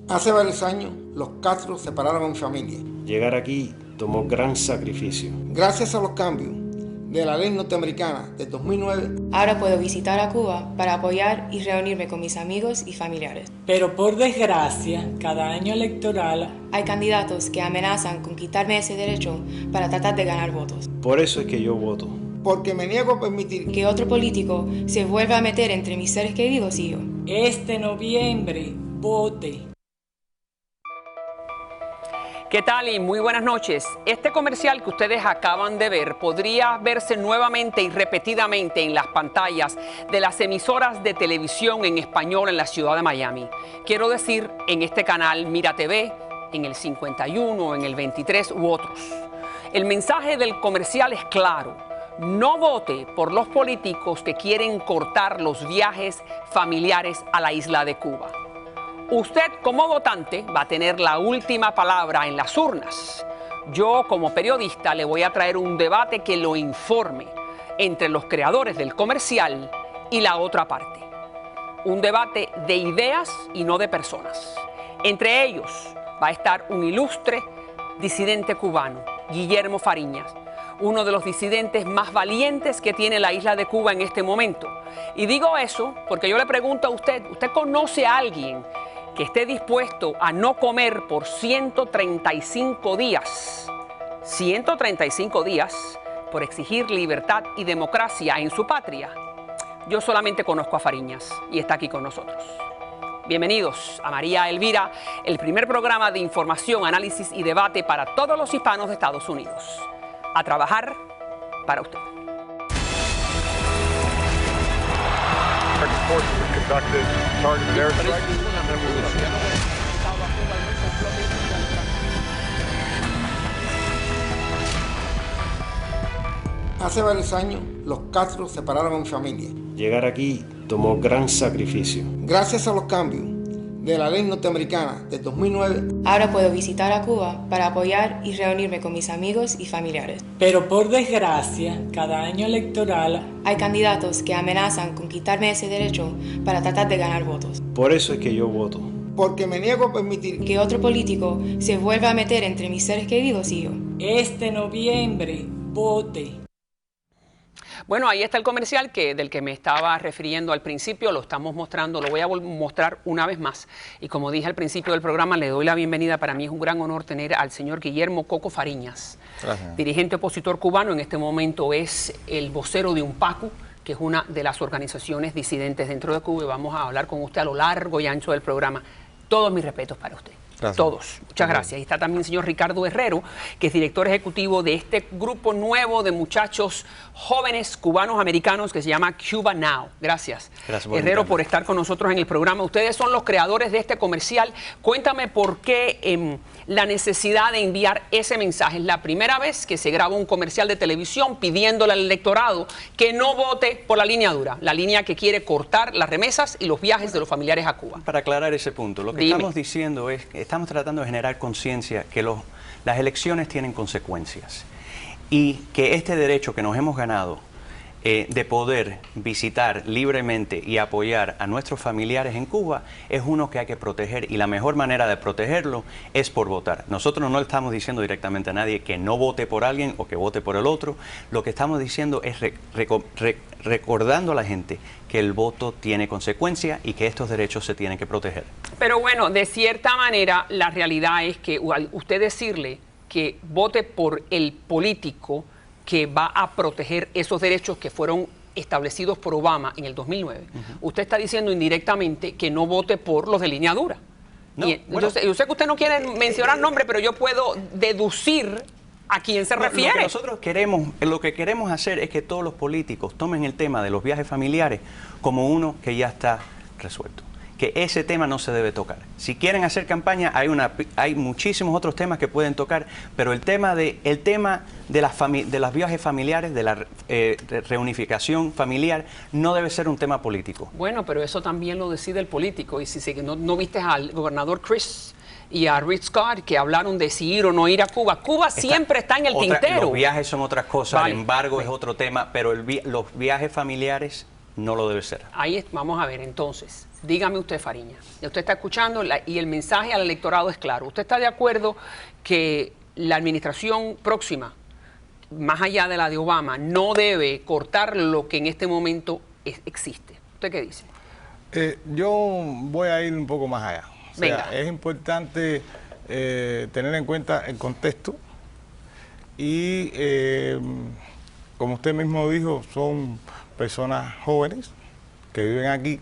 Hace varios años, los Castro separaron a mi familia. Llegar aquí tomó gran sacrificio. Gracias a los cambios de la ley norteamericana del 2009, ahora puedo visitar a Cuba para apoyar y reunirme con mis amigos y familiares. Pero por desgracia, cada año electoral hay candidatos que amenazan con quitarme ese derecho para tratar de ganar votos. Por eso es que yo voto. Porque me niego a permitir que otro político se vuelva a meter entre mis seres queridos y yo. Este noviembre, vote. ¿Qué tal y muy buenas noches? Este comercial que ustedes acaban de ver podría verse nuevamente y repetidamente en las pantallas de las emisoras de televisión en español en la ciudad de Miami. Quiero decir, en este canal Mira TV, en el 51, en el 23 u otros. El mensaje del comercial es claro. No vote por los políticos que quieren cortar los viajes familiares a la isla de Cuba. Usted, como votante, va a tener la última palabra en las urnas. Yo, como periodista, le voy a traer un debate que lo informe entre los creadores del comercial y la otra parte. Un debate de ideas y no de personas. Entre ellos va a estar un ilustre disidente cubano, Guillermo Fariñas, uno de los disidentes más valientes que tiene la isla de Cuba en este momento. Y digo eso porque yo le pregunto a usted, ¿usted conoce a alguien que esté dispuesto a no comer por 135 días? 135 días por exigir libertad y democracia en su patria. Yo solamente conozco a Fariñas y está aquí con nosotros. Bienvenidos a María Elvira, el primer programa de información, análisis y debate para todos los hispanos de Estados Unidos. A trabajar para usted. hace varios años, los Castro separaron a mi familia. Llegar aquí tomó gran sacrificio. Gracias a los cambios de la ley norteamericana del 2009, ahora puedo visitar a Cuba para apoyar y reunirme con mis amigos y familiares. Pero por desgracia, cada año electoral hay candidatos que amenazan con quitarme ese derecho para tratar de ganar votos. Por eso es que yo voto. Porque me niego a permitir que otro político se vuelva a meter entre mis seres queridos y yo. Este noviembre, vote. Bueno, ahí está el comercial del que me estaba refiriendo al principio, lo estamos mostrando, lo voy a mostrar una vez más. Y como dije al principio del programa, le doy la bienvenida. Para mí es un gran honor tener al señor Guillermo Coco Fariñas, dirigente opositor cubano. En este momento es el vocero de UNPACU, que es una de las organizaciones disidentes dentro de Cuba. Y vamos a hablar con usted a lo largo y ancho del programa. Todos mis respetos para usted. Gracias. Todos. Muchas gracias. Y está también el señor Ricardo Herrero, que es director ejecutivo de este grupo nuevo de muchachos jóvenes cubanos americanos que se llama Cuba Now. Gracias. Gracias Herrero, por estar con nosotros en el programa. Ustedes son los creadores de este comercial. Cuéntame por qué la necesidad de enviar ese mensaje. Es la primera vez que se graba un comercial de televisión pidiéndole al electorado que no vote por la línea dura, la línea que quiere cortar las remesas y los viajes de los familiares a Cuba. Para aclarar ese punto, lo que estamos diciendo es que estamos tratando de generar conciencia que las elecciones tienen consecuencias y que este derecho que nos hemos ganado de poder visitar libremente y apoyar a nuestros familiares en Cuba es uno que hay que proteger, y la mejor manera de protegerlo es por votar. Nosotros no le estamos diciendo directamente a nadie que no vote por alguien o que vote por el otro. Lo que estamos diciendo es recordando a la gente que el voto tiene consecuencias y que estos derechos se tienen que proteger. Pero bueno, de cierta manera la realidad es que al usted decirle que vote por el político que va a proteger esos derechos que fueron establecidos por Obama en el 2009, usted está diciendo indirectamente que no vote por los de línea dura. No, yo sé que usted no quiere mencionar nombre, pero yo puedo deducir a quién se refiere. Lo que nosotros queremos, lo que queremos hacer es que todos los políticos tomen el tema de los viajes familiares como uno que ya está resuelto, que ese tema no se debe tocar. Si quieren hacer campaña, hay muchísimos otros temas que pueden tocar, pero el tema de las viajes familiares, de la reunificación familiar, no debe ser un tema político. Bueno, pero eso también lo decide el político. Y si no viste al gobernador Chris y a Rick Scott, que hablaron de si ir o no ir a Cuba. Cuba siempre está en el tintero. Los viajes son otras cosas, el embargo es otro tema, pero los viajes familiares no lo debe ser. Vamos a ver, entonces, dígame usted, Fariña, usted está escuchando y el mensaje al electorado es claro. ¿Usted está de acuerdo que la administración próxima, más allá de la de Obama, no debe cortar lo que en este momento existe? ¿Usted qué dice? Yo voy a ir un poco más allá. O sea, es importante tener en cuenta el contexto y, como usted mismo dijo, son personas jóvenes que viven aquí.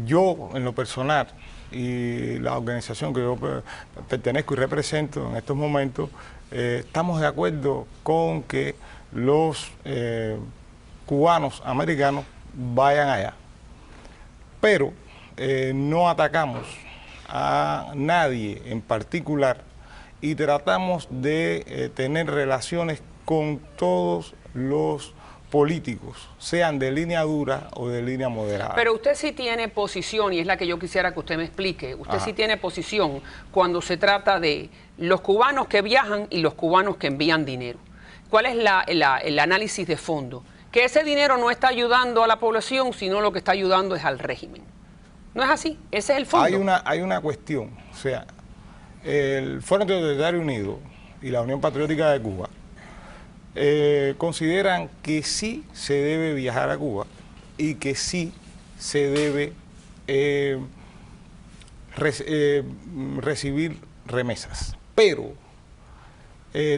Yo, en lo personal, y la organización que yo pertenezco y represento en estos momentos, estamos de acuerdo con que los cubanos americanos vayan allá. Pero no atacamos a nadie en particular y tratamos de tener relaciones con todos los políticos, sean de línea dura o de línea moderada. Pero usted sí tiene posición, y es la que yo quisiera que usted me explique, usted sí tiene posición cuando se trata de los cubanos que viajan y los cubanos que envían dinero. ¿Cuál es el análisis de fondo? Que ese dinero no está ayudando a la población, sino lo que está ayudando es al régimen. ¿No es así? Ese es el fondo. Hay una cuestión, o sea, el Foro Totalitario Unido y la Unión Patriótica de Cuba consideran que sí se debe viajar a Cuba y que sí se debe recibir remesas. Pero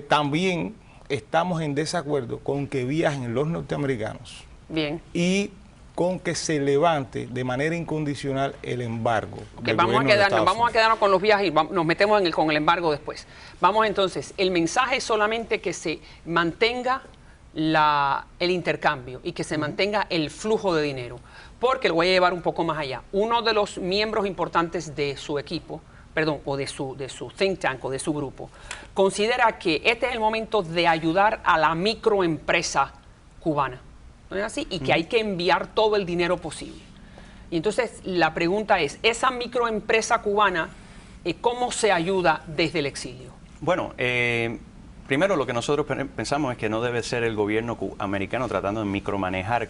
también estamos en desacuerdo con que viajen los norteamericanos. Bien. Y con que se levante de manera incondicional el embargo. Okay, vamos a quedarnos con los viajes y nos metemos con el embargo después. Vamos entonces, el mensaje es solamente que se mantenga el intercambio y que se mantenga el flujo de dinero, porque lo voy a llevar un poco más allá. Uno de los miembros importantes de su equipo, o de su think tank o de su grupo, considera que este es el momento de ayudar a la microempresa cubana. ¿No es así? Y que hay que enviar todo el dinero posible. Y entonces la pregunta es, ¿esa microempresa cubana, cómo se ayuda desde el exilio? Bueno, primero lo que nosotros pensamos es que no debe ser el gobierno americano tratando de micromanejar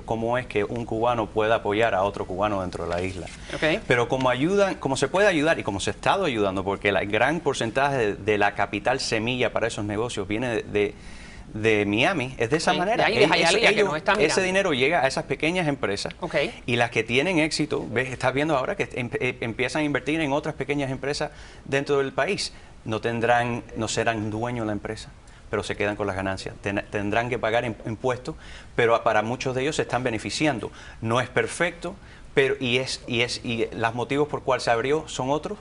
cómo es que un cubano pueda apoyar a otro cubano dentro de la isla. Okay. Pero como se puede ayudar y como se ha estado ayudando, porque el gran porcentaje de la capital semilla para esos negocios viene de Miami, es de esa manera. Ese dinero llega a esas pequeñas empresas y las que tienen éxito, estás viendo ahora que empiezan a invertir en otras pequeñas empresas dentro del país. No serán dueños de la empresa, pero se quedan con las ganancias. Tendrán que pagar impuestos, pero para muchos de ellos se están beneficiando. No es perfecto, pero y los motivos por cuales se abrió son otros.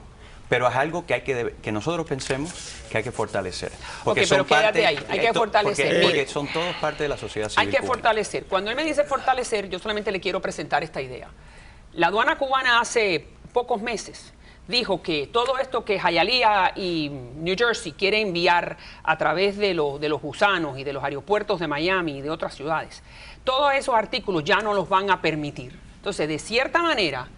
Pero es algo que que nosotros pensemos que hay que fortalecer. Porque pero quédate ahí, hay que fortalecer. Porque son todos parte de la sociedad civil. Hay que fortalecer. Cuando él me dice fortalecer, yo solamente le quiero presentar esta idea. La aduana cubana hace pocos meses dijo que todo esto que Hialeah y New Jersey quiere enviar a través de los gusanos y de los aeropuertos de Miami y de otras ciudades, todos esos artículos ya no los van a permitir. Entonces, de cierta manera,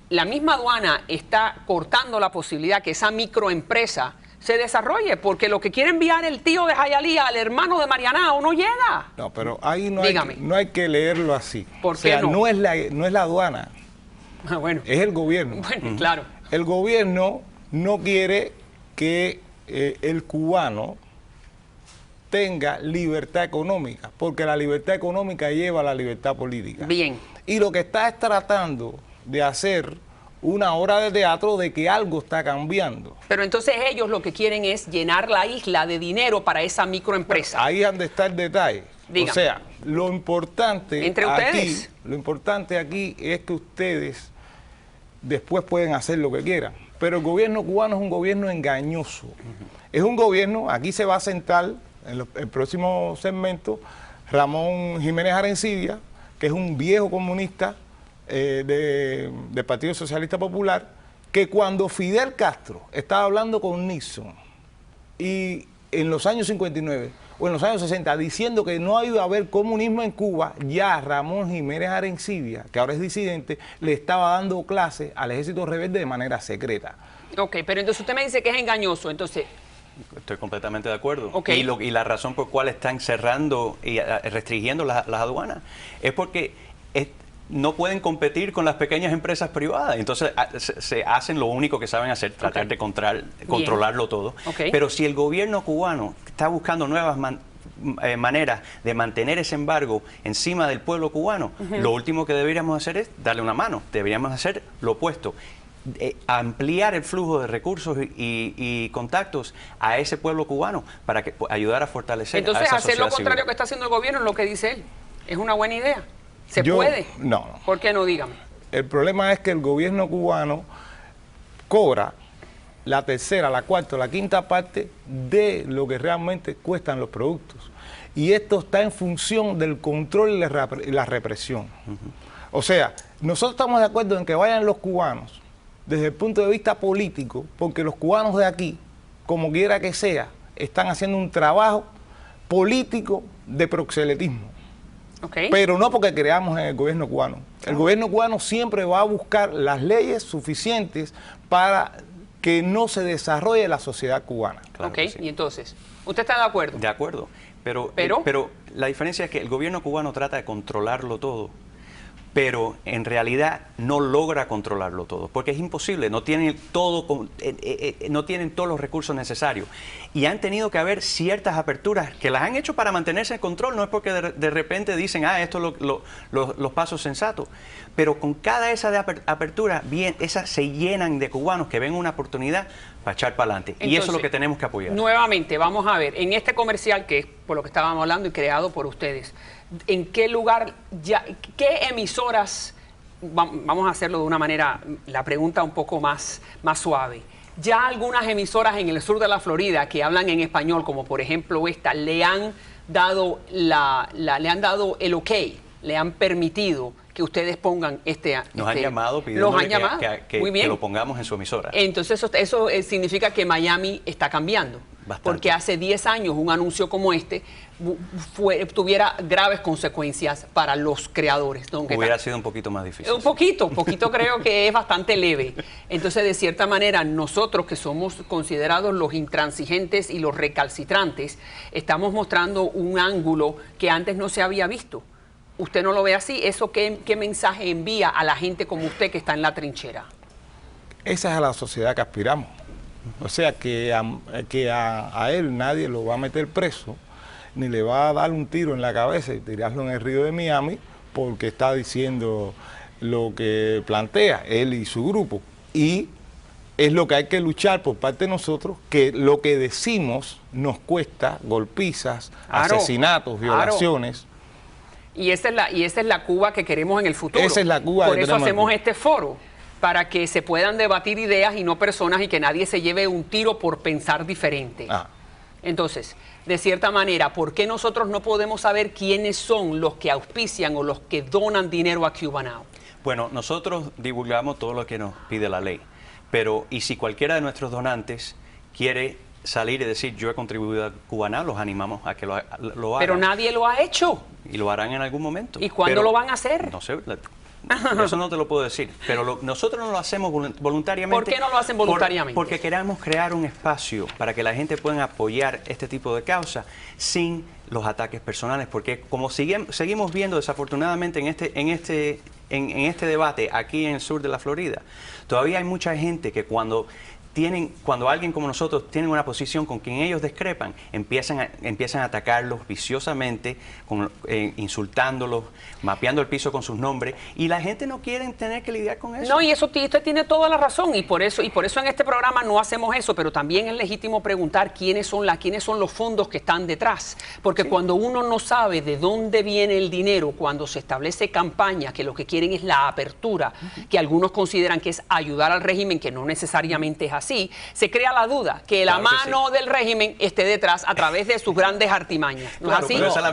la misma aduana está cortando la posibilidad que esa microempresa se desarrolle, porque lo que quiere enviar el tío de Hialeah al hermano de Marianao no llega. No, pero ahí no hay que leerlo así. ¿Por qué no? No es la aduana, es el gobierno. Bueno, claro. El gobierno no quiere que el cubano tenga libertad económica, porque la libertad económica lleva a la libertad política. Bien. Y lo que está es tratando de hacer una obra de teatro de que algo está cambiando. Pero entonces ellos lo que quieren es llenar la isla de dinero para esa microempresa. Bueno, ahí es donde está el detalle. Dígame. O sea, lo importante aquí es que ustedes después pueden hacer lo que quieran. Pero el gobierno cubano es un gobierno engañoso. Es un gobierno, aquí se va a sentar en el próximo segmento Ramón Jiménez Arencibia, que es un viejo comunista del Partido Socialista Popular, que cuando Fidel Castro estaba hablando con Nixon y en los años 59 o en los años 60 diciendo que no iba a haber comunismo en Cuba, ya Ramón Jiménez Arencibia, que ahora es disidente, le estaba dando clases al ejército rebelde de manera secreta. Ok, pero entonces usted me dice que es engañoso. Entonces, Estoy completamente de acuerdo. Okay. Y la razón por cual están cerrando y restringiendo las aduanas es porque no pueden competir con las pequeñas empresas privadas. Entonces se hacen lo único que saben hacer, tratar de controlarlo todo. Okay. Pero si el gobierno cubano está buscando nuevas maneras de mantener ese embargo encima del pueblo cubano, lo último que deberíamos hacer es darle una mano. Deberíamos hacer lo opuesto. Ampliar el flujo de recursos y contactos a ese pueblo cubano para que ayudar a fortalecer Entonces, a esa hacer lo sociedad contrario civil. que está haciendo el gobierno es lo que dice él. ¿Es una buena idea? ¿Se puede? No. ¿Por qué no? Dígame. El problema es que el gobierno cubano cobra la tercera, la cuarta, la quinta parte de lo que realmente cuestan los productos. Y esto está en función del control y la represión. O sea, nosotros estamos de acuerdo en que vayan los cubanos desde el punto de vista político, porque los cubanos de aquí, como quiera que sea, están haciendo un trabajo político de proxenetismo. Okay. Pero no porque creamos en el gobierno cubano. El gobierno cubano siempre va a buscar las leyes suficientes para que no se desarrolle la sociedad cubana. Claro Ok, que sí. y entonces, ¿usted está de acuerdo? De acuerdo. Pero la diferencia es que el gobierno cubano trata de controlarlo todo, pero en realidad no logra controlarlo todo, porque es imposible, no tienen todos los recursos necesarios. Y han tenido que haber ciertas aperturas que las han hecho para mantenerse en control, no es porque de repente dicen, esto es los pasos sensatos. Pero con cada esa de apertura, bien, esas se llenan de cubanos que ven una oportunidad para echar para adelante. Y eso es lo que tenemos que apoyar. Nuevamente, vamos a ver, en este comercial, que es por lo que estábamos hablando y creado por ustedes, ¿en qué lugar, qué emisoras, vamos a hacerlo de una manera, la pregunta un poco más suave, ya algunas emisoras en el sur de la Florida que hablan en español, como por ejemplo esta, le han dado el ok, le han permitido que ustedes pongan Nos han llamado pidiendo que lo pongamos en su emisora. Entonces eso significa que Miami está cambiando. Bastante. Porque hace 10 años un anuncio como este tuviera graves consecuencias para los creadores. ¿No? Hubiera sido un poquito más difícil. Un poquito creo que es bastante leve. Entonces, de cierta manera, nosotros que somos considerados los intransigentes y los recalcitrantes, estamos mostrando un ángulo que antes no se había visto. ¿Usted no lo ve así? ¿Eso qué mensaje envía a la gente como usted que está en la trinchera? Esa es la sociedad que aspiramos. O sea, que a él nadie lo va a meter preso, ni le va a dar un tiro en la cabeza y tirarlo en el río de Miami porque está diciendo lo que plantea él y su grupo. Y es lo que hay que luchar por parte de nosotros, que lo que decimos nos cuesta golpizas, asesinatos, violaciones. Y esa es la Cuba que queremos en el futuro. Esa es la Cuba Por que eso queremos hacemos en el este foro, para que se puedan debatir ideas y no personas y que nadie se lleve un tiro por pensar diferente. Entonces, de cierta manera, ¿por qué nosotros no podemos saber quiénes son los que auspician o los que donan dinero a Cuba Now? Bueno, nosotros divulgamos todo lo que nos pide la ley, pero y si cualquiera de nuestros donantes quiere salir y decir yo he contribuido a Cuba Now, los animamos a que lo hagan. Pero nadie lo ha hecho. Y lo harán en algún momento. ¿Y cuándo lo van a hacer? No sé, eso no te lo puedo decir, pero nosotros no lo hacemos voluntariamente. ¿Por qué no lo hacen voluntariamente? Porque queremos crear un espacio para que la gente pueda apoyar este tipo de causas sin los ataques personales, porque como seguimos viendo desafortunadamente en este debate aquí en el sur de la Florida, todavía hay mucha gente que cuando alguien como nosotros tiene una posición con quien ellos discrepan, empiezan a atacarlos viciosamente, insultándolos, mapeando el piso con sus nombres, y la gente no quiere tener que lidiar con eso. No, y eso usted tiene toda la razón, y por eso en este programa no hacemos eso, pero también es legítimo preguntar quiénes son los fondos que están detrás, porque cuando uno no sabe de dónde viene el dinero, cuando se establece campaña que lo que quieren es la apertura, que algunos consideran que es ayudar al régimen, que no necesariamente es así, se crea la duda que la mano del régimen esté detrás a través de sus grandes artimañas. ¿No es así? Pero esa es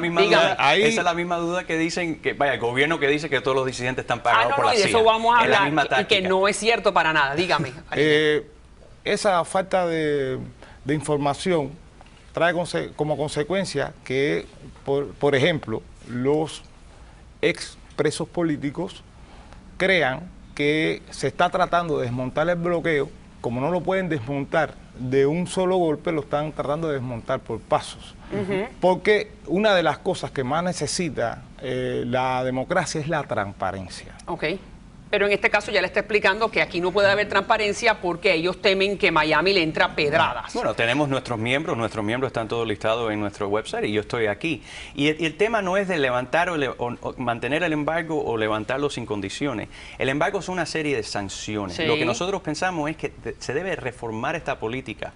la misma duda que dicen que, el gobierno que dice que todos los disidentes están pagados por la CIA. De eso vamos a hablar, y que táctica. no es cierto para nada. Dígame. Esa falta de información trae como consecuencia que, por ejemplo, los ex presos políticos crean que se está tratando de desmontar el bloqueo como no lo pueden desmontar de un solo golpe, lo están tratando de desmontar por pasos. Porque una de las cosas que más necesita la democracia es la transparencia. Ok. Pero en este caso ya le está explicando que aquí no puede haber transparencia porque ellos temen que Miami le entra pedradas. Bueno, tenemos nuestros miembros están todos listados en nuestro website y yo estoy aquí. Y el tema no es de levantar o mantener el embargo o levantarlo sin condiciones. El embargo es una serie de sanciones. Sí. Lo que nosotros pensamos es que se debe reformar esta política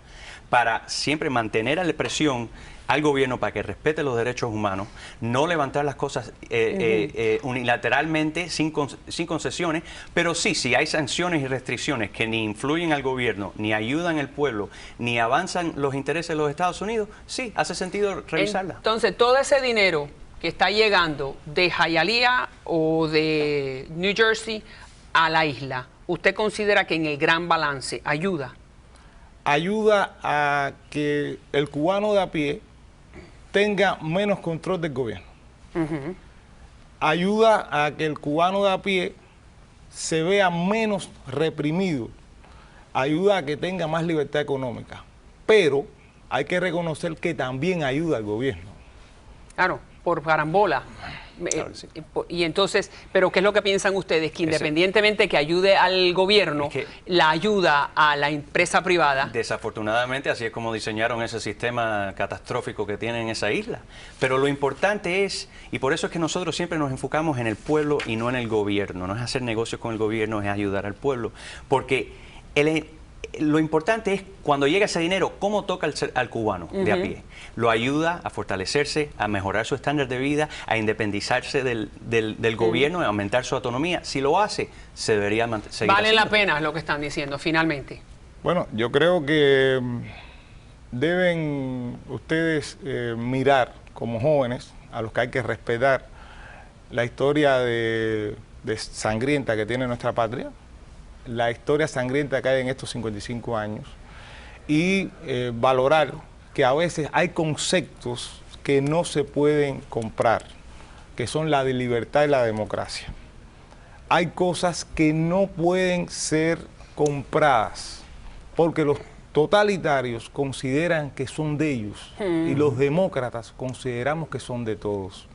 para siempre mantener la presión al gobierno para que respete los derechos humanos, no levantar las cosas unilateralmente, sin concesiones, pero sí, si hay sanciones y restricciones que ni influyen al gobierno, ni ayudan al pueblo, ni avanzan los intereses de los Estados Unidos, sí, hace sentido revisarla. Entonces, todo ese dinero que está llegando de Hialeah o de New Jersey a la isla, ¿usted considera que en el gran balance ayuda? Ayuda a que el cubano de a pie tenga menos control del gobierno. Ayuda a que el cubano de a pie se vea menos reprimido. Ayuda a que tenga más libertad económica. Pero hay que reconocer que también ayuda al gobierno. Claro, por carambola. Claro que sí. Y entonces, ¿pero qué es lo que piensan ustedes? Que independientemente que ayude al gobierno, la ayuda a la empresa privada. Desafortunadamente, así es como diseñaron ese sistema catastrófico que tienen en esa isla. Pero lo importante es, y por eso es que nosotros siempre nos enfocamos en el pueblo y no en el gobierno. No es hacer negocios con el gobierno, es ayudar al pueblo. Porque lo importante es cuando llega ese dinero, cómo toca al cubano de a pie. Lo ayuda a fortalecerse, a mejorar su estándar de vida, a independizarse del gobierno, a aumentar su autonomía. Si lo hace, se debería seguir Vale haciendo. la pena lo que están diciendo, finalmente. Bueno, yo creo que deben ustedes mirar como jóvenes, a los que hay que respetar, la historia de sangrienta que tiene nuestra patria, la historia sangrienta que hay en estos 55 años y valorar que a veces hay conceptos que no se pueden comprar, que son la de libertad y la democracia. Hay cosas que no pueden ser compradas porque los totalitarios consideran que son de ellos y los demócratas consideramos que son de todos.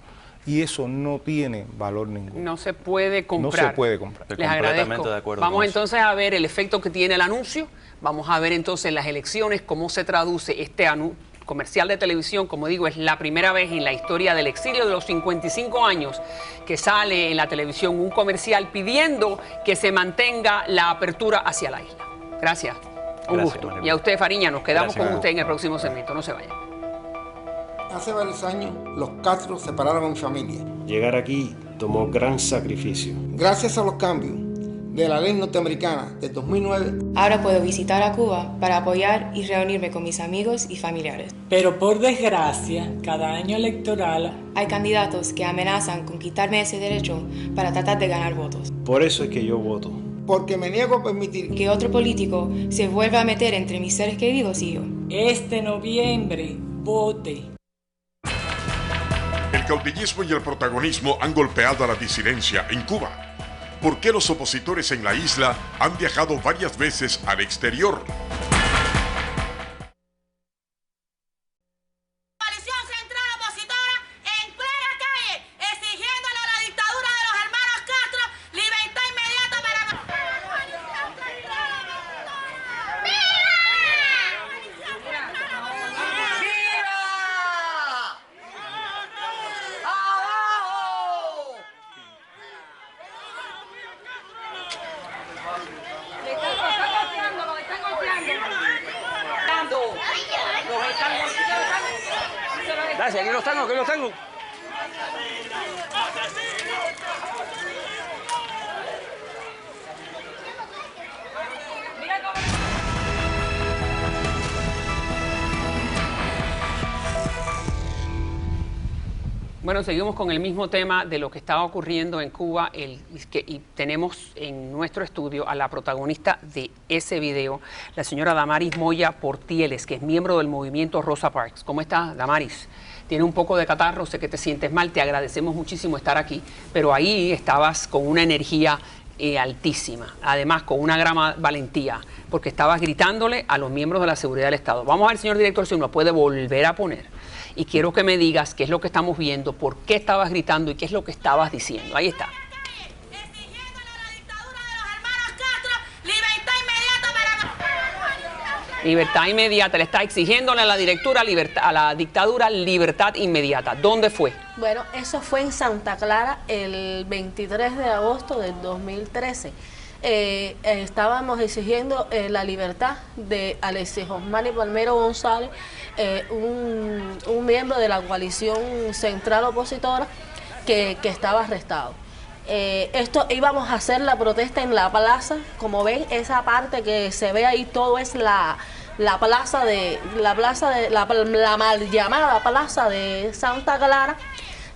Y eso no tiene valor ninguno. No se puede comprar. No se puede comprar. Les agradezco. De acuerdo Vamos con entonces a ver el efecto que tiene el anuncio. Vamos a ver entonces en las elecciones cómo se traduce este comercial de televisión. Como digo, es la primera vez en la historia del exilio de los 55 años que sale en la televisión un comercial pidiendo que se mantenga la apertura hacia la isla. Gracias. Un gusto. Manuel. Y a usted, Fariña, nos quedamos Gracias. con usted en el próximo segmento. No se vayan. Hace varios años, los Castro separaron a mi familia. Llegar aquí tomó gran sacrificio. Gracias a los cambios de la ley norteamericana de 2009, Ahora puedo visitar a Cuba para apoyar y reunirme con mis amigos y familiares. Pero por desgracia, cada año electoral Hay candidatos que amenazan con quitarme ese derecho para tratar de ganar votos. Por eso es que yo voto. porque me niego a permitir Que otro político se vuelva a meter entre mis seres queridos y yo. este noviembre vote. El caudillismo y el protagonismo han golpeado a la disidencia en Cuba. ¿Por qué los opositores en la isla han viajado varias veces al exterior? Coalición Central Opositora en plena calle, exigiéndole a la dictadura de los hermanos Castro libertad inmediata para... Gracias, aquí los tengo, aquí los tengo. Bueno, seguimos con el mismo tema de lo que estaba ocurriendo en Cuba y tenemos en nuestro estudio a la protagonista de ese video, la señora Damaris Moya Portieles, que es miembro del movimiento Rosa Parks. ¿Cómo estás, Damaris? Tiene un poco de catarro, sé que te sientes mal, te agradecemos muchísimo estar aquí, pero ahí estabas con una energía altísima, además con una gran valentía, porque estabas gritándole a los miembros de la seguridad del Estado. Vamos a ver, señor director, si nos puede volver a poner. Y quiero que me digas qué es lo que estamos viendo, por qué estabas gritando y qué es lo que estabas diciendo. Ahí está. Libertad inmediata, le está exigiéndole a la dictadura libertad inmediata. ¿Dónde fue? Bueno, eso fue en Santa Clara el 23 de agosto del 2013. Estábamos exigiendo la libertad de Alexis Osmani Palmero González, un miembro de la coalición central opositora que estaba arrestado. Esto íbamos a hacer la protesta en la plaza, como ven, esa parte que se ve ahí, todo es la mal llamada plaza de Santa Clara,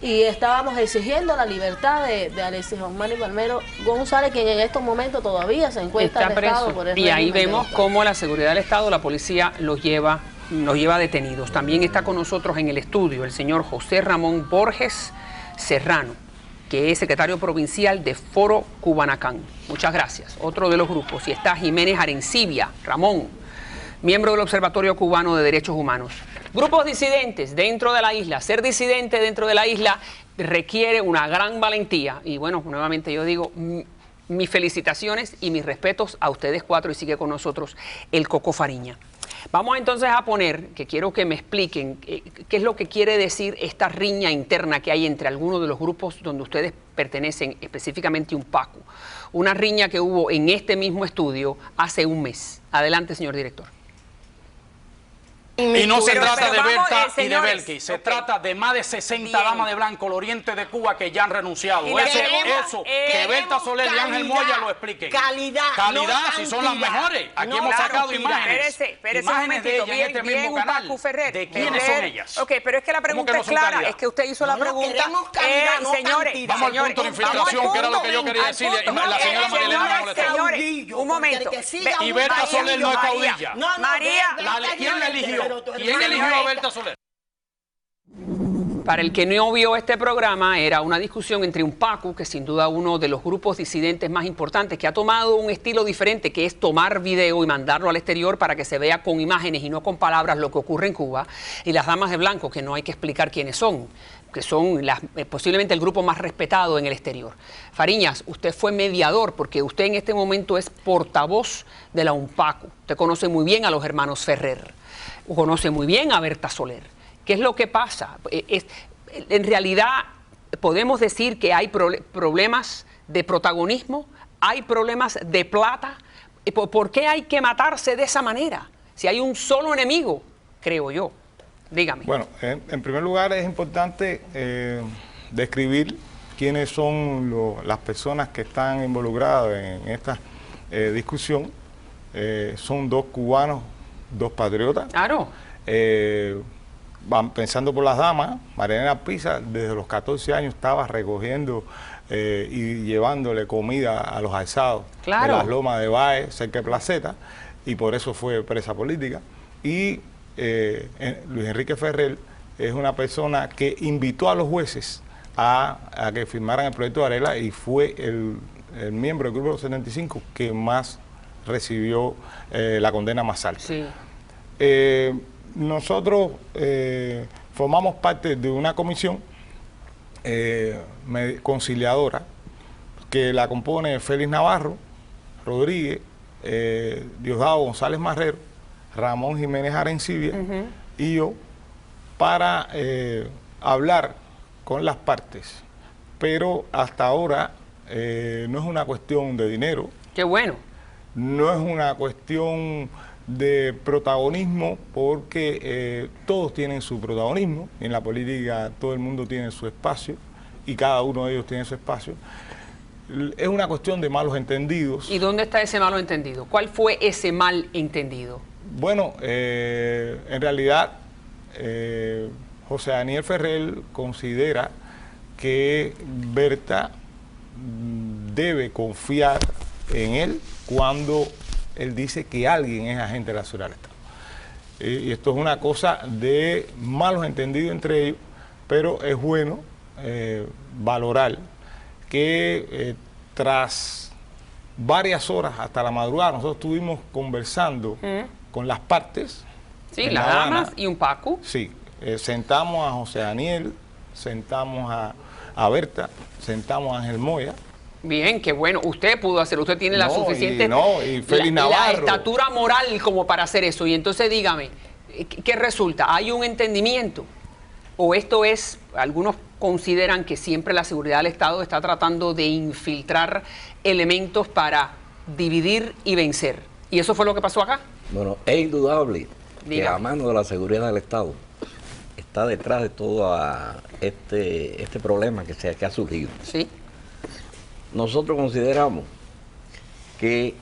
y estábamos exigiendo la libertad de Alexis Osmani Palmero González, quien en estos momentos todavía se encuentra arrestado por el y ahí régimen vemos cómo la seguridad del Estado, la policía los lleva detenidos. También está con nosotros en el estudio el señor José Ramón Borges Serrano, que es secretario provincial de Foro Cubanacán. Muchas gracias. Otro de los grupos. Y está Jiménez Arencibia, Ramón, miembro del Observatorio Cubano de Derechos Humanos. Grupos disidentes dentro de la isla. Ser disidente dentro de la isla requiere una gran valentía. Y bueno, nuevamente yo digo, mis felicitaciones y mis respetos a ustedes cuatro, y sigue con nosotros el Coco Fariña. Vamos entonces a poner, que quiero que me expliquen qué es lo que quiere decir esta riña interna que hay entre algunos de los grupos donde ustedes pertenecen, específicamente UNPACU. Una riña que hubo en este mismo estudio hace un mes. Adelante, señor director. Y no se trata de Berta y de señores, Belkis, se trata de más de 60 damas de blanco al oriente de Cuba que ya han renunciado. Que Berta Soler y Ángel Moya lo expliquen. Calidad, si son las mejores. Aquí hemos sacado imágenes de ellas en este mismo canal. ¿De quiénes son ellas? Ok, pero es que la pregunta es clara, es que usted hizo la pregunta. Señores, vamos al punto de infiltración, que era lo que yo quería decirle. La señora Marilena me molestó. Señores, un momento. Y Berta Soler no es caudilla. María, ¿quién la eligió? ¿Quién eligió a Berta Soler? Para el que no vio este programa, era una discusión entre UNPACU, que sin duda uno de los grupos disidentes más importantes, que ha tomado un estilo diferente, que es tomar video y mandarlo al exterior para que se vea con imágenes y no con palabras lo que ocurre en Cuba, y las damas de blanco, que no hay que explicar quiénes son, que son posiblemente el grupo más respetado en el exterior. Fariñas, usted fue mediador, porque usted en este momento es portavoz de la UNPACU. Usted conoce muy bien a los hermanos Ferrer, conoce muy bien a Berta Soler. ¿Qué es lo que pasa? En realidad podemos decir que hay problemas de protagonismo, hay problemas de plata. ¿Por qué hay que matarse de esa manera? Si hay un solo enemigo, creo yo. Dígame. Bueno, en primer lugar es importante describir quiénes son las personas que están involucradas en esta discusión. Son dos cubanos, dos patriotas. Claro. Pensando por las damas, Marilena Pisa desde los 14 años estaba recogiendo y llevándole comida a los alzados de las Lomas de Baez, cerca de Placeta, y por eso fue presa política. Y Luis Enrique Ferrer es una persona que invitó a los jueces a que firmaran el proyecto de Varela, y fue el miembro del Grupo 75 que más recibió la condena más alta. Sí. Nosotros formamos parte de una comisión conciliadora que la compone Félix Navarro Rodríguez, Diosdado González Marrero, Ramón Jiménez Arencibia y yo, para hablar con las partes. Pero hasta ahora no es una cuestión de dinero. ¡Qué bueno! No es una cuestión de protagonismo, porque todos tienen su protagonismo. En la política todo el mundo tiene su espacio y cada uno de ellos tiene su espacio. Es una cuestión de malos entendidos. ¿Y dónde está ese malo entendido? ¿Cuál fue ese mal entendido? Bueno, en realidad José Daniel Ferrer considera que Berta debe confiar en él cuando él dice que alguien es agente de la seguridad del Estado. Y esto es una cosa de malos entendidos entre ellos, pero es bueno valorar que tras varias horas hasta la madrugada. Nosotros estuvimos conversando con las partes. Sí, las damas y un Paco. Sí, sentamos a José Daniel, sentamos a Berta, sentamos a Ángel Moya. Bien, qué bueno. Usted pudo hacer, usted tiene la suficiente y Félix Navarro, la estatura moral como para hacer eso. Y entonces dígame, ¿qué resulta? ¿Hay un entendimiento? ¿O esto es, algunos consideran que siempre la seguridad del Estado está tratando de infiltrar elementos para dividir y vencer? ¿Y eso fue lo que pasó acá? Bueno, es indudable que a mano de la seguridad del Estado está detrás de todo este problema que ha surgido. Sí. Nosotros consideramos que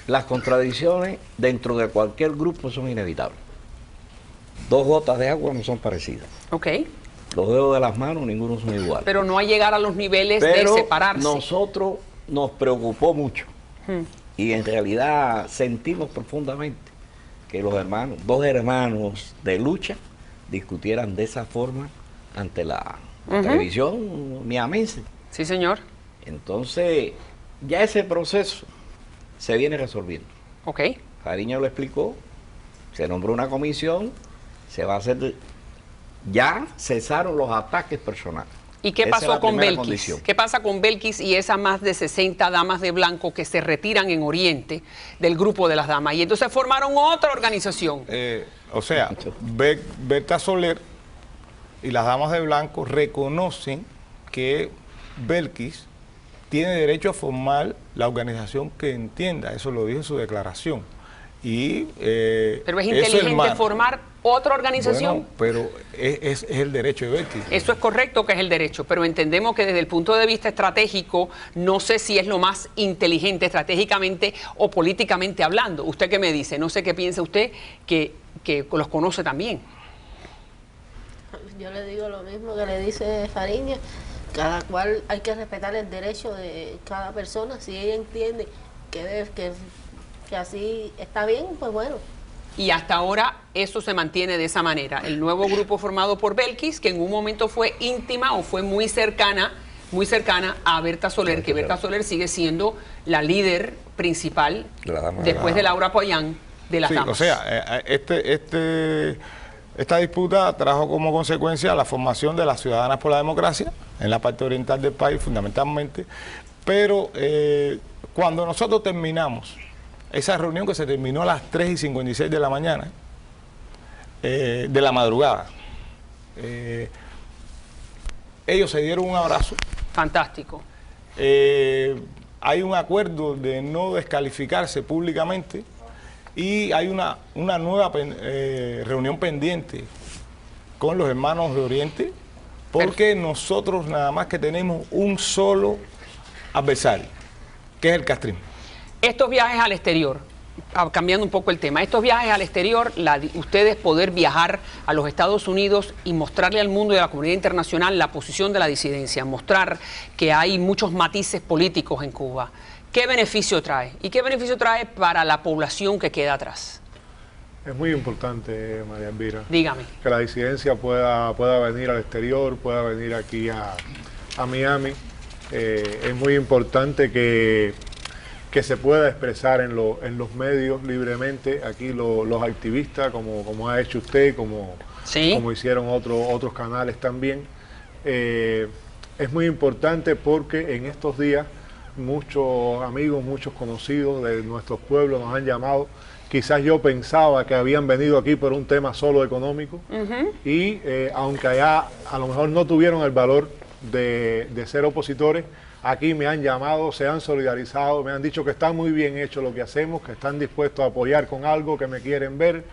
las contradicciones dentro de cualquier grupo son inevitables. Dos gotas de agua no son parecidas. Ok. Los dedos de las manos, ninguno son iguales. Pero no hay llegar a los niveles de separarse. Nosotros nos preocupó mucho y en realidad sentimos profundamente que los hermanos, dos hermanos de lucha, discutieran de esa forma ante la televisión miamense. Sí, señor. Entonces, ya ese proceso se viene resolviendo. Ok. Fariña lo explicó, se nombró una comisión, se va a hacer, ya cesaron los ataques personales. ¿Y qué pasó con Belkis? ¿Qué pasa con Belkis y esas más de 60 damas de blanco que se retiran en Oriente del grupo de las damas? Y entonces formaron otra organización. O sea, Berta Soler y las damas de blanco reconocen que Belkis tiene derecho a formar la organización que entienda. Eso lo dijo en su declaración. Pero es inteligente formar otra organización. Bueno, pero es el derecho de Belkis. Eso es correcto que es el derecho, pero entendemos que desde el punto de vista estratégico, no sé si es lo más inteligente estratégicamente o políticamente hablando. ¿Usted qué me dice? No sé qué piensa usted, que los conoce también. Yo le digo lo mismo que le dice Fariña. Cada cual hay que respetar el derecho de cada persona. Si ella entiende que así está bien, pues bueno. Y hasta ahora eso se mantiene de esa manera. El nuevo grupo formado por Belkis, que en un momento fue íntima o fue muy cercana a Berta Soler, que Berta Soler sigue siendo la líder principal después de Laura Pollán de las damas. O sea, esta disputa trajo como consecuencia la formación de las Ciudadanas por la Democracia en la parte oriental del país, fundamentalmente. Pero cuando nosotros terminamos esa reunión, que se terminó a las 3:56 de la mañana, de la madrugada, ellos se dieron un abrazo. Fantástico. Hay un acuerdo de no descalificarse públicamente y hay una nueva reunión pendiente con los hermanos de Oriente, porque nosotros nada más que tenemos un solo adversario, que es el castrismo. Estos viajes al exterior, cambiando un poco el tema, estos viajes al exterior, ustedes poder viajar a los Estados Unidos y mostrarle al mundo y a la comunidad internacional la posición de la disidencia, mostrar que hay muchos matices políticos en Cuba, ¿qué beneficio trae? ¿Y qué beneficio trae para la población que queda atrás? Es muy importante, María Elvira. Dígame. Que la disidencia pueda venir al exterior, pueda venir aquí a Miami. Es muy importante que se pueda expresar en los medios libremente. Aquí los activistas, como ha hecho usted, como hicieron otros canales también. Es muy importante porque en estos días muchos amigos, muchos conocidos de nuestros pueblos nos han llamado. Quizás yo pensaba que habían venido aquí por un tema solo económico y aunque allá a lo mejor no tuvieron el valor de ser opositores, aquí me han llamado, se han solidarizado, me han dicho que está muy bien hecho lo que hacemos, que están dispuestos a apoyar con algo, que me quieren ver.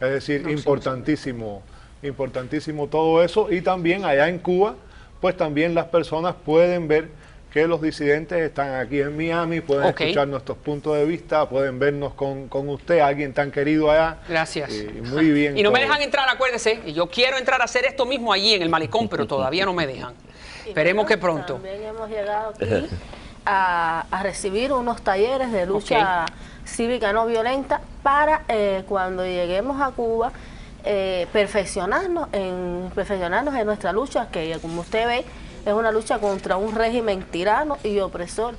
Es decir, importantísimo todo eso. Y también allá en Cuba, pues también las personas pueden ver que los disidentes están aquí en Miami, pueden escuchar nuestros puntos de vista, pueden vernos con usted, alguien tan querido allá. Gracias. Muy bien. Y no me dejan entrar, acuérdese, yo quiero entrar a hacer esto mismo allí en el malecón, pero todavía no me dejan. Esperemos que pronto. También hemos llegado aquí a recibir unos talleres de lucha cívica no violenta para cuando lleguemos a Cuba perfeccionarnos en nuestra lucha, que como usted ve es una lucha contra un régimen tirano y opresor.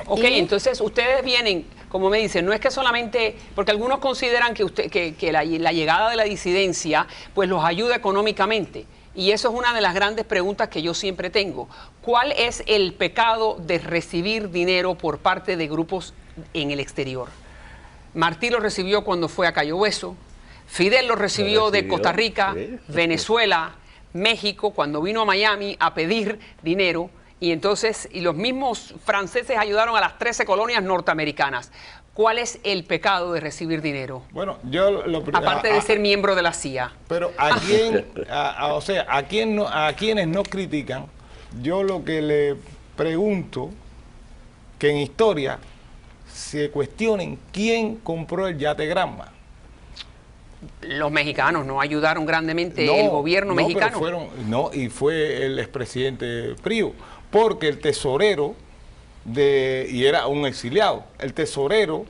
Ok, entonces ustedes vienen, como me dicen, no es que solamente, porque algunos consideran que la llegada de la disidencia pues los ayuda económicamente. Y eso es una de las grandes preguntas que yo siempre tengo. ¿Cuál es el pecado de recibir dinero por parte de grupos en el exterior? Martí lo recibió cuando fue a Cayo Hueso, Fidel lo recibió de Costa Rica, Venezuela, México, cuando vino a Miami a pedir dinero, y entonces los mismos franceses ayudaron a las 13 colonias norteamericanas. ¿Cuál es el pecado de recibir dinero? Bueno, yo aparte de ser miembro de la CIA. Pero a quienes no critican, yo lo que le pregunto, que en historia se cuestionen quién compró el yate Granma. Los mexicanos no ayudaron grandemente, el gobierno mexicano. Y fue el expresidente Priu, porque el tesorero y era un exiliado, el tesorero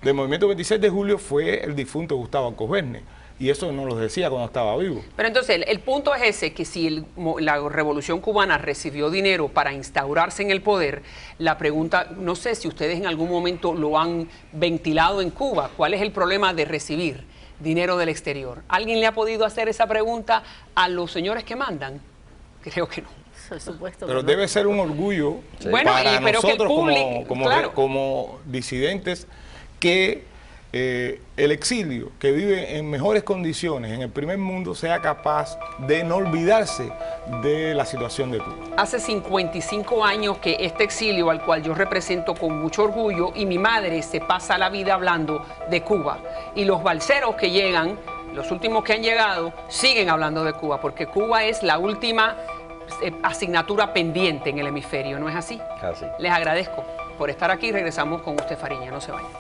del movimiento 26 de julio fue el difunto Gustavo Alcobendas, y eso no lo decía cuando estaba vivo. Pero entonces el punto es ese, que si la revolución cubana recibió dinero para instaurarse en el poder, la pregunta, no sé si ustedes en algún momento lo han ventilado en Cuba, ¿cuál es el problema de recibir dinero del exterior? ¿Alguien le ha podido hacer esa pregunta a los señores que mandan? Creo que no. Pero debe ser un orgullo para nosotros como disidentes que el exilio, que vive en mejores condiciones en el primer mundo, sea capaz de no olvidarse de la situación de Cuba. Hace 55 años que este exilio, al cual yo represento con mucho orgullo, y mi madre se pasa la vida hablando de Cuba. Y los balseros que llegan, los últimos que han llegado, siguen hablando de Cuba, porque Cuba es la última asignatura pendiente en el hemisferio, ¿no es así? Así. Les agradezco por estar aquí. Regresamos con usted, Fariña, no se vayan.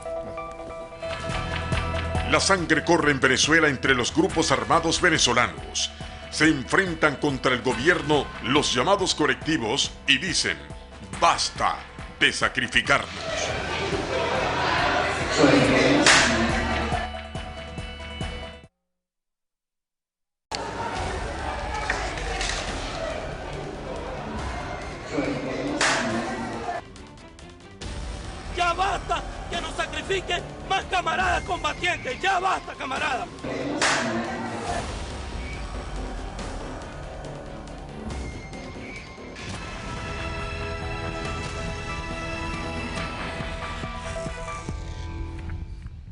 La sangre corre en Venezuela entre los grupos armados venezolanos. Se enfrentan contra el gobierno los llamados colectivos y dicen: basta de sacrificarnos. Ya basta que nos sacrifiquen más camaradas combatientes. Ya basta, camaradas.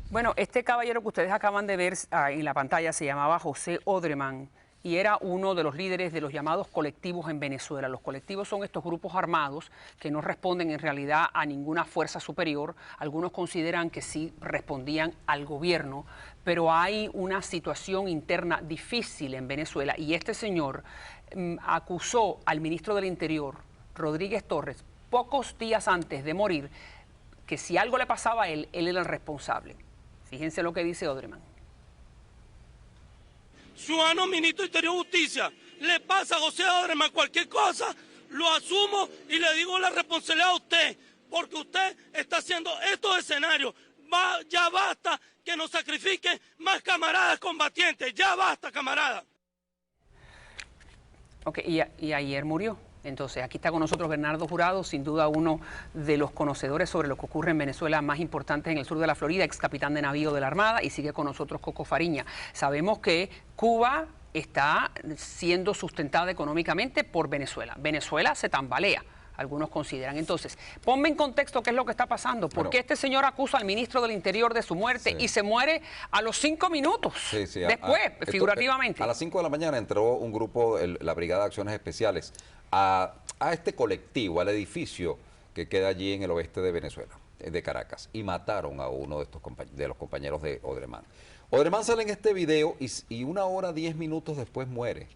Bueno, este caballero que ustedes acaban de ver en la pantalla se llamaba José Odremán y era uno de los líderes de los llamados colectivos en Venezuela. Los colectivos son estos grupos armados que no responden en realidad a ninguna fuerza superior. Algunos consideran que sí respondían al gobierno, pero hay una situación interna difícil en Venezuela y este señor acusó al ministro del Interior, Rodríguez Torres, pocos días antes de morir, que si algo le pasaba a él era el responsable. Fíjense lo que dice Odremán. Ciudadano ministro de Interior y Justicia, le pasa a José Odremán cualquier cosa, lo asumo y le digo la responsabilidad a usted, porque usted está haciendo estos escenarios. Ya basta que nos sacrifiquen más camaradas combatientes, ya basta, camaradas. Ok, y ayer murió. Entonces, aquí está con nosotros Bernardo Jurado, sin duda uno de los conocedores sobre lo que ocurre en Venezuela más importantes en el sur de la Florida, ex capitán de navío de la Armada, y sigue con nosotros Coco Fariña. Sabemos que Cuba está siendo sustentada económicamente por Venezuela. Venezuela se tambalea, algunos consideran. Entonces, ponme en contexto qué es lo que está pasando. ¿Por qué este señor acusa al ministro del Interior de su muerte y se muere a los 5 minutos después, figurativamente? A las 5 de la mañana entró un grupo, la Brigada de Acciones Especiales, a este colectivo, al edificio que queda allí en el oeste de Venezuela, de Caracas, y mataron a uno de los compañeros de Odremán. Odremán sale en este video y 1 hora 10 minutos después muere.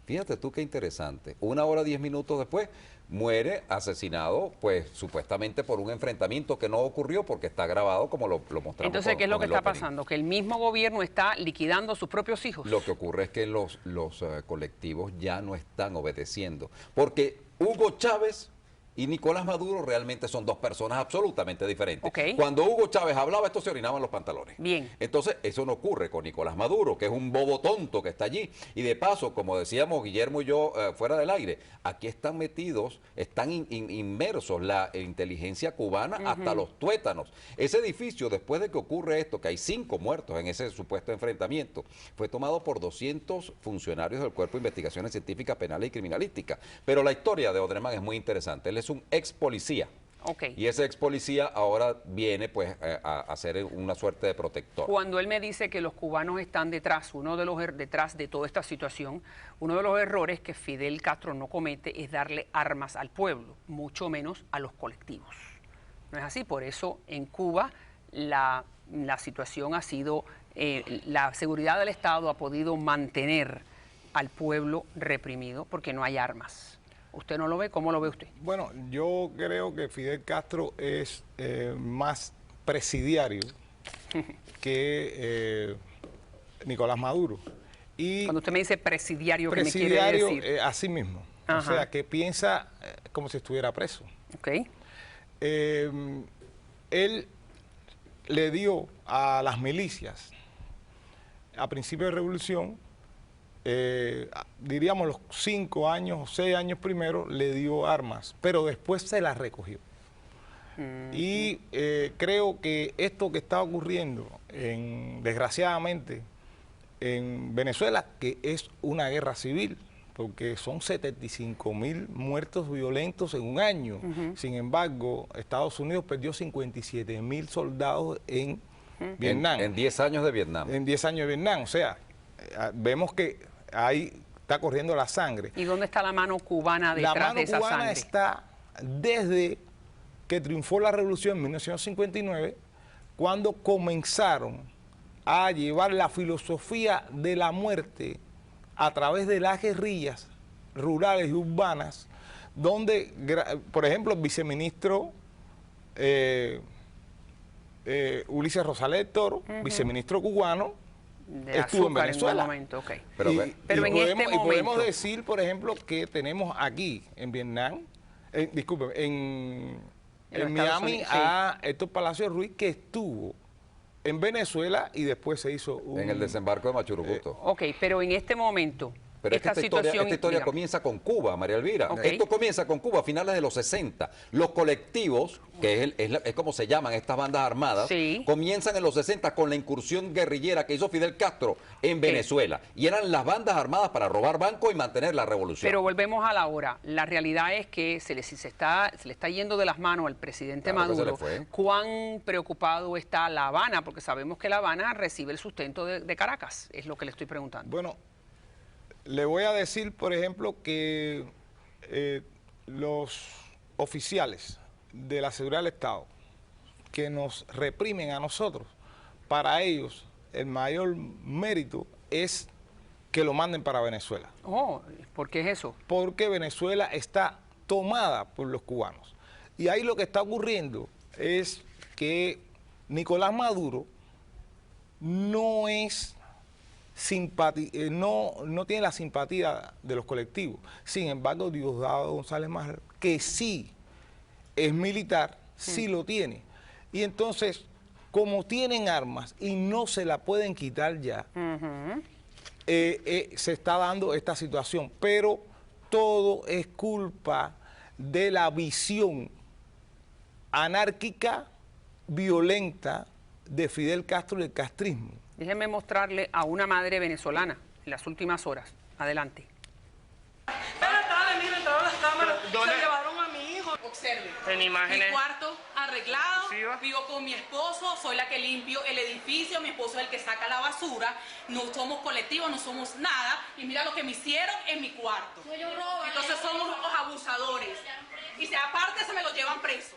Fíjate tú qué interesante. 1 hora 10 minutos después muere asesinado, pues supuestamente por un enfrentamiento que no ocurrió porque está grabado como lo mostramos. Entonces, ¿qué es lo que está pasando? ¿Que el mismo gobierno está liquidando a sus propios hijos? Lo que ocurre es que los colectivos ya no están obedeciendo. Porque Hugo Chávez y Nicolás Maduro realmente son dos personas absolutamente diferentes. Ok. Cuando Hugo Chávez hablaba, estos se orinaban los pantalones. Bien. Entonces, eso no ocurre con Nicolás Maduro, que es un bobo tonto que está allí. Y de paso, como decíamos Guillermo y yo fuera del aire, aquí están metidos, están inmersos la inteligencia cubana hasta los tuétanos. Ese edificio, después de que ocurre esto, que hay 5 muertos en ese supuesto enfrentamiento, fue tomado por 200 funcionarios del Cuerpo de Investigaciones Científicas, Penales y Criminalísticas. Pero la historia de Odreman es muy interesante. Él es un ex policía. Okay. Y ese ex policía ahora viene pues a ser una suerte de protector. Cuando él me dice que los cubanos están detrás, detrás de toda esta situación, uno de los errores que Fidel Castro no comete es darle armas al pueblo, mucho menos a los colectivos. No es así, por eso en Cuba la situación ha sido, la seguridad del Estado ha podido mantener al pueblo reprimido porque no hay armas. ¿Usted no lo ve? ¿Cómo lo ve usted? Bueno, yo creo que Fidel Castro es más presidiario que Nicolás Maduro. Y cuando usted me dice presidiario, ¿qué me quiere decir? Así mismo. Ajá. O sea, que piensa como si estuviera preso. Okay. Él le dio a las milicias, a principio de revolución, diríamos los 5 años o 6 años primero, le dio armas, pero después se las recogió. Y creo que esto que está ocurriendo, desgraciadamente, en Venezuela, que es una guerra civil, porque son 75.000 muertos violentos en un año. Sin embargo, Estados Unidos perdió 57.000 soldados en Vietnam. En 10 años de Vietnam. En 10 años de Vietnam, o sea, vemos que ahí está corriendo la sangre. ¿Y dónde está la mano cubana detrás de esa sangre? La mano cubana está desde que triunfó la revolución en 1959, cuando comenzaron a llevar la filosofía de la muerte a través de las guerrillas rurales y urbanas, donde, por ejemplo, el viceministro Ulises Rosales Toro, viceministro cubano, estuvo en Venezuela. Y podemos decir, por ejemplo, que tenemos aquí en Vietnam, en Miami, a Héctor Palacios Ruiz, que estuvo en Venezuela y después se hizo en el desembarco de Machuruguto. Ok, pero en este momento... Pero esta historia comienza con Cuba, María Elvira. Okay. Esto comienza con Cuba a finales de los 60. Los colectivos, que es como se llaman estas bandas armadas, comienzan en los 60 con la incursión guerrillera que hizo Fidel Castro en Venezuela. Y eran las bandas armadas para robar bancos y mantener la revolución. Pero volvemos a la hora. La realidad es que se le está yendo de las manos al presidente Maduro. ¿Cuán preocupado está La Habana? Porque sabemos que La Habana recibe el sustento de Caracas. Es lo que le estoy preguntando. Bueno, le voy a decir, por ejemplo, que los oficiales de la seguridad del Estado que nos reprimen a nosotros, para ellos el mayor mérito es que lo manden para Venezuela. Oh, ¿por qué es eso? Porque Venezuela está tomada por los cubanos. Y ahí lo que está ocurriendo es que Nicolás Maduro no tiene la simpatía de los colectivos. Sin embargo, Diosdado González Madero, que sí es militar, sí lo tiene. Y entonces, como tienen armas y no se la pueden quitar ya, se está dando esta situación. Pero todo es culpa de la visión anárquica, violenta de Fidel Castro y el castrismo. Déjenme mostrarle a una madre venezolana en las últimas horas. Adelante. Miren todas las cámaras. Se llevaron a mi hijo. Observe. En imágenes. Mi cuarto arreglado. Vivo con mi esposo. Soy la que limpio el edificio. Mi esposo es el que saca la basura. No somos colectivos, no somos nada. Y mira lo que me hicieron en mi cuarto. Entonces somos los abusadores. Y si aparte se me lo llevan preso.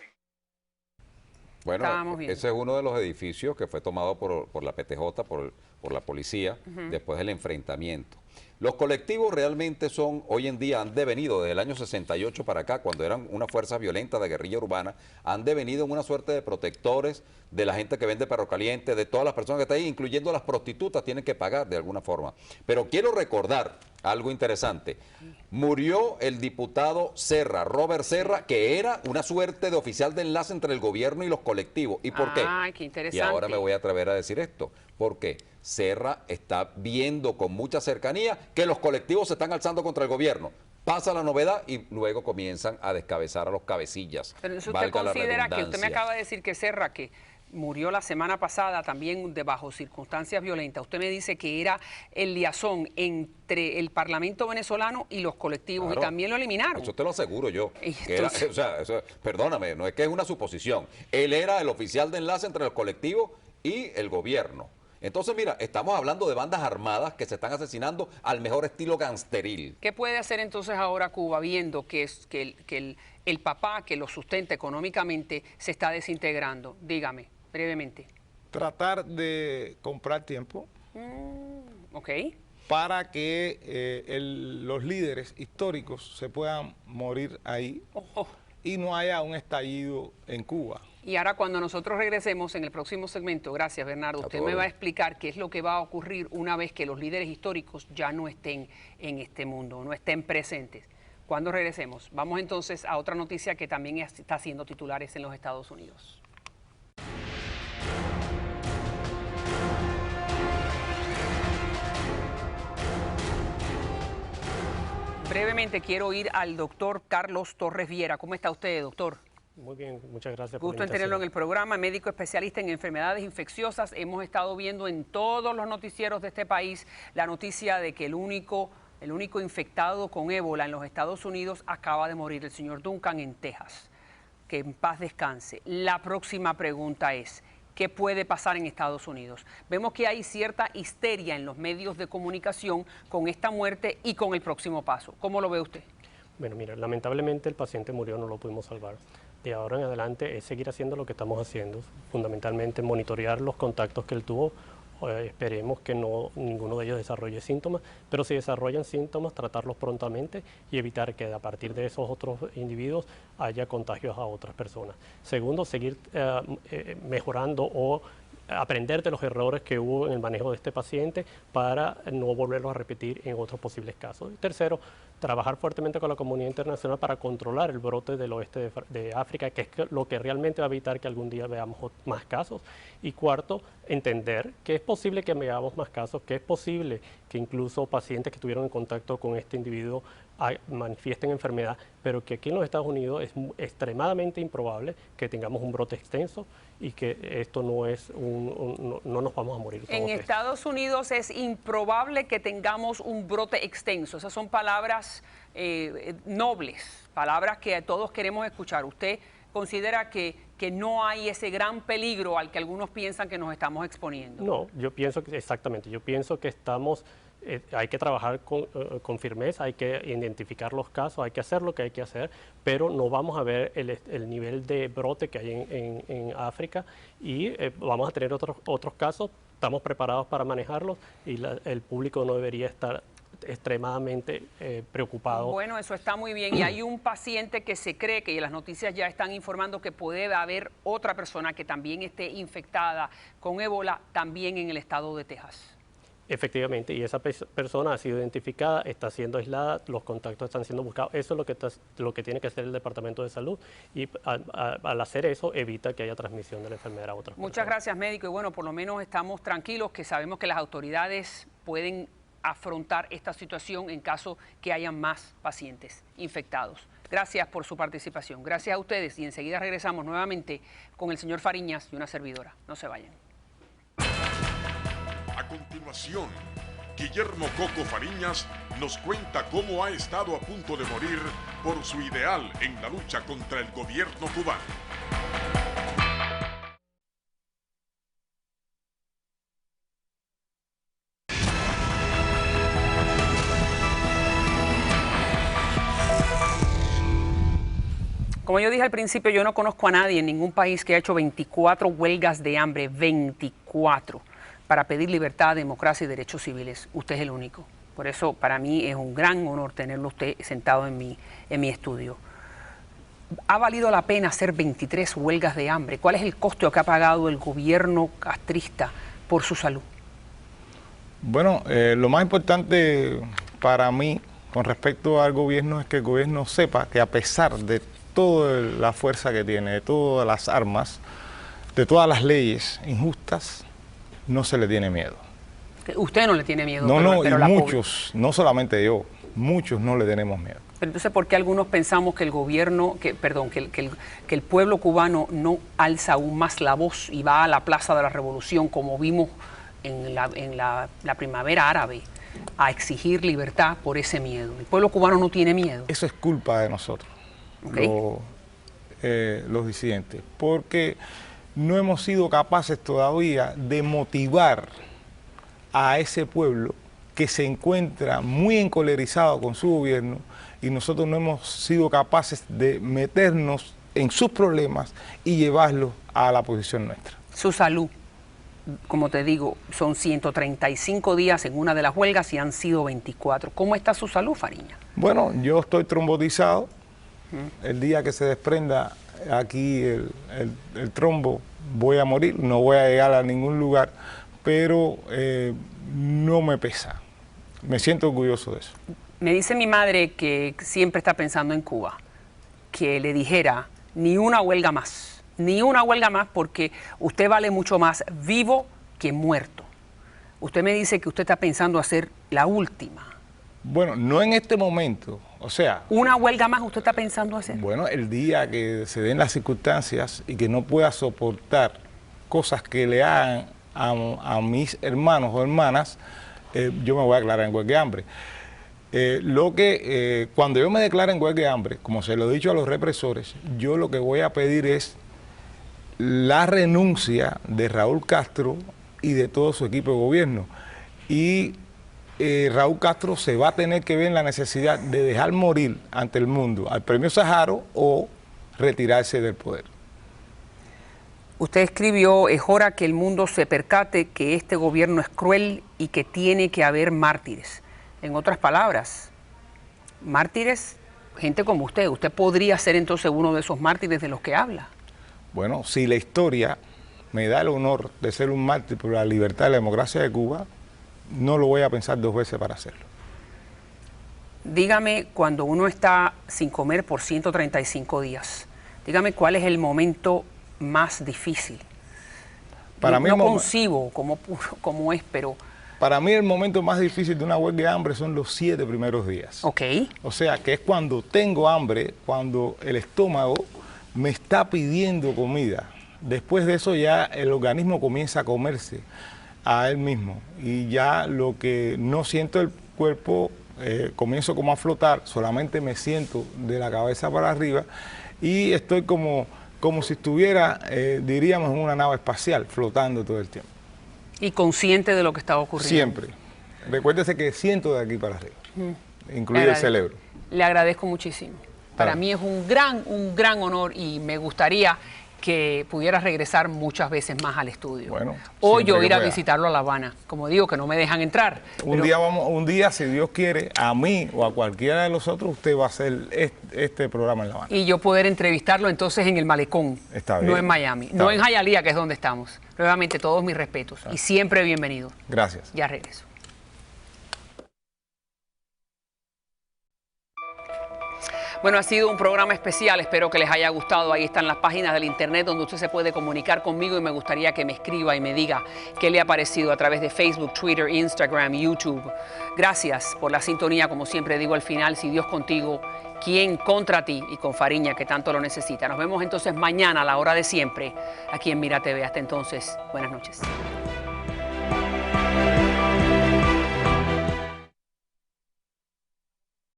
Bueno, ese es uno de los edificios que fue tomado por la PTJ, por la policía, después del enfrentamiento. Los colectivos realmente son, hoy en día han devenido, desde el año 68 para acá, cuando eran una fuerza violenta de guerrilla urbana, han devenido en una suerte de protectores de la gente que vende perro caliente, de todas las personas que están ahí, incluyendo las prostitutas, tienen que pagar de alguna forma. Pero quiero recordar algo interesante. Murió el diputado Serra, Robert Serra, que era una suerte de oficial de enlace entre el gobierno y los colectivos. ¿Y por qué? Ay, qué interesante. Y ahora me voy a atrever a decir esto. ¿Por qué? Serra está viendo con mucha cercanía que los colectivos se están alzando contra el gobierno. Pasa la novedad y luego comienzan a descabezar a los cabecillas. Pero eso usted considera que usted me acaba de decir que Serra, que murió la semana pasada también bajo circunstancias violentas. Usted me dice que era el liazón entre el Parlamento venezolano y los colectivos, claro, y también lo eliminaron. Eso te lo aseguro yo. Que era, o sea, perdóname, no es que es una suposición. Él era el oficial de enlace entre los colectivos y el gobierno. Entonces, mira, estamos hablando de bandas armadas que se están asesinando al mejor estilo gangsteril. ¿Qué puede hacer entonces ahora Cuba viendo que el papá que lo sustenta económicamente se está desintegrando? Dígame, brevemente. Tratar de comprar tiempo. Ok. Para que los líderes históricos se puedan morir ahí y no haya un estallido en Cuba. Y ahora cuando nosotros regresemos en el próximo segmento, gracias Bernardo, usted me va a explicar qué es lo que va a ocurrir una vez que los líderes históricos ya no estén en este mundo, no estén presentes. Cuando regresemos, vamos entonces a otra noticia que también está haciendo titulares en los Estados Unidos. Brevemente quiero ir al doctor Carlos Torres Viera. ¿Cómo está usted, doctor? Muy bien, muchas gracias. Gusto en tenerlo en el programa, médico especialista en enfermedades infecciosas. Hemos estado viendo en todos los noticieros de este país la noticia de que el único infectado con ébola en los Estados Unidos acaba de morir, el señor Duncan en Texas. Que en paz descanse. La próxima pregunta es, ¿qué puede pasar en Estados Unidos? Vemos que hay cierta histeria en los medios de comunicación con esta muerte y con el próximo paso. ¿Cómo lo ve usted? Bueno, mira, lamentablemente el paciente murió, no lo pudimos salvar. De ahora en adelante es seguir haciendo lo que estamos haciendo, fundamentalmente monitorear los contactos que él tuvo. Esperemos que ninguno de ellos desarrolle síntomas, pero si desarrollan síntomas, tratarlos prontamente y evitar que a partir de esos otros individuos haya contagios a otras personas. Segundo, seguir mejorando o aprender de los errores que hubo en el manejo de este paciente para no volverlos a repetir en otros posibles casos. Y tercero, trabajar fuertemente con la comunidad internacional para controlar el brote del oeste de África, que es lo que realmente va a evitar que algún día veamos más casos. Y cuarto, entender que es posible que veamos más casos, que es posible que incluso pacientes que estuvieron en contacto con este individuo manifiesten enfermedad, pero que aquí en los Estados Unidos es extremadamente improbable que tengamos un brote extenso y que esto no es no nos vamos a morir. En Estados Unidos es improbable que tengamos un brote extenso. Esas son palabras nobles, palabras que todos queremos escuchar. ¿Usted considera que no hay ese gran peligro al que algunos piensan que nos estamos exponiendo? No, yo pienso que exactamente, yo pienso que hay que trabajar con firmeza, hay que identificar los casos, hay que hacer lo que hay que hacer, pero no vamos a ver el nivel de brote que hay en África y vamos a tener otros casos, estamos preparados para manejarlos y el público no debería estar extremadamente preocupado. Bueno, eso está muy bien. Y hay un paciente que se cree, que las noticias ya están informando que puede haber otra persona que también esté infectada con ébola, también en el estado de Texas. Efectivamente, y esa persona ha sido identificada, está siendo aislada, los contactos están siendo buscados. Eso es lo que tiene que hacer el Departamento de Salud y al hacer eso evita que haya transmisión de la enfermedad a otras personas. Muchas gracias, médico. Y bueno, por lo menos estamos tranquilos que sabemos que las autoridades pueden afrontar esta situación en caso que haya más pacientes infectados. Gracias por su participación. Gracias a ustedes y enseguida regresamos nuevamente con el señor Fariñas y una servidora. No se vayan. A continuación, Guillermo Coco Fariñas nos cuenta cómo ha estado a punto de morir por su ideal en la lucha contra el gobierno cubano. Como yo dije al principio, yo no conozco a nadie en ningún país que ha hecho 24 huelgas de hambre, 24, para pedir libertad, democracia y derechos civiles. Usted es el único. Por eso para mí es un gran honor tenerlo usted sentado en mi estudio. ¿Ha valido la pena hacer 23 huelgas de hambre? ¿Cuál es el costo que ha pagado el gobierno castrista por su salud? Bueno, lo más importante para mí con respecto al gobierno es que el gobierno sepa que a pesar de toda la fuerza que tiene, de todas las armas, de todas las leyes injustas, no se le tiene miedo. Usted no le tiene miedo. No, y muchos, no solamente yo, muchos no le tenemos miedo. Pero entonces, ¿por qué algunos pensamos que el gobierno, que el pueblo cubano no alza aún más la voz y va a la Plaza de la Revolución, como vimos en la primavera árabe, a exigir libertad por ese miedo? El pueblo cubano no tiene miedo. Eso es culpa de nosotros, okay, los disidentes, porque no hemos sido capaces todavía de motivar a ese pueblo que se encuentra muy encolerizado con su gobierno, y nosotros no hemos sido capaces de meternos en sus problemas y llevarlos a la posición nuestra. Su salud, como te digo, son 135 días en una de las huelgas y han sido 24. ¿Cómo está su salud, Fariña? Bueno, yo estoy trombotizado. El día que se desprenda aquí el trombo voy a morir, no voy a llegar a ningún lugar, pero no me pesa. Me siento orgulloso de eso. Me dice mi madre, que siempre está pensando en Cuba, que le dijera ni una huelga más, porque usted vale mucho más vivo que muerto. Usted me dice que usted está pensando hacer la última. Bueno, no en este momento, o sea... ¿Una huelga más usted está pensando hacer? Bueno, el día que se den las circunstancias y que no pueda soportar cosas que le hagan a mis hermanos o hermanas, yo me voy a declarar en huelga de hambre. Cuando yo me declare en huelga de hambre, como se lo he dicho a los represores, yo lo que voy a pedir es la renuncia de Raúl Castro y de todo su equipo de gobierno. Y Raúl Castro se va a tener que ver en la necesidad de dejar morir ante el mundo al premio Sájarov o retirarse del poder. Usted escribió: es hora que el mundo se percate que este gobierno es cruel y que tiene que haber mártires. En otras palabras, mártires, gente como usted. ¿Usted podría ser entonces uno de esos mártires de los que habla? Bueno, si la historia me da el honor de ser un mártir por la libertad y la democracia de Cuba, no lo voy a pensar dos veces para hacerlo. Dígame, cuando uno está sin comer por 135 días, dígame cuál es el momento más difícil. Para mí no concibo cómo es, pero... Para mí el momento más difícil de una huelga de hambre son los 7 primeros días. Ok. O sea, que es cuando tengo hambre, cuando el estómago me está pidiendo comida. Después de eso ya el organismo comienza a comerse a él mismo. Y ya lo que no siento el cuerpo, comienzo como a flotar, solamente me siento de la cabeza para arriba y estoy como si estuviera, diríamos, en una nave espacial, flotando todo el tiempo. ¿Y consciente de lo que está ocurriendo? Siempre. Recuérdese que siento de aquí para arriba, incluido el cerebro. Le agradezco muchísimo. Para mí es un gran honor y me gustaría que pudiera regresar muchas veces más al estudio. Bueno, o yo ir a visitarlo a La Habana. Como digo, que no me dejan entrar. Un día, si Dios quiere, a mí o a cualquiera de los otros, usted va a hacer este programa en La Habana. Y yo poder entrevistarlo entonces en el Malecón, no en Miami, no en Hialeah, que es donde estamos. Nuevamente, todos mis respetos y siempre bienvenido. Gracias. Ya regreso. Bueno, ha sido un programa especial, espero que les haya gustado. Ahí están las páginas del internet donde usted se puede comunicar conmigo y me gustaría que me escriba y me diga qué le ha parecido a través de Facebook, Twitter, Instagram, YouTube. Gracias por la sintonía, como siempre digo al final, si Dios contigo, ¿quién contra ti? Y con Fariña, que tanto lo necesita. Nos vemos entonces mañana a la hora de siempre aquí en Mira TV. Hasta entonces, buenas noches.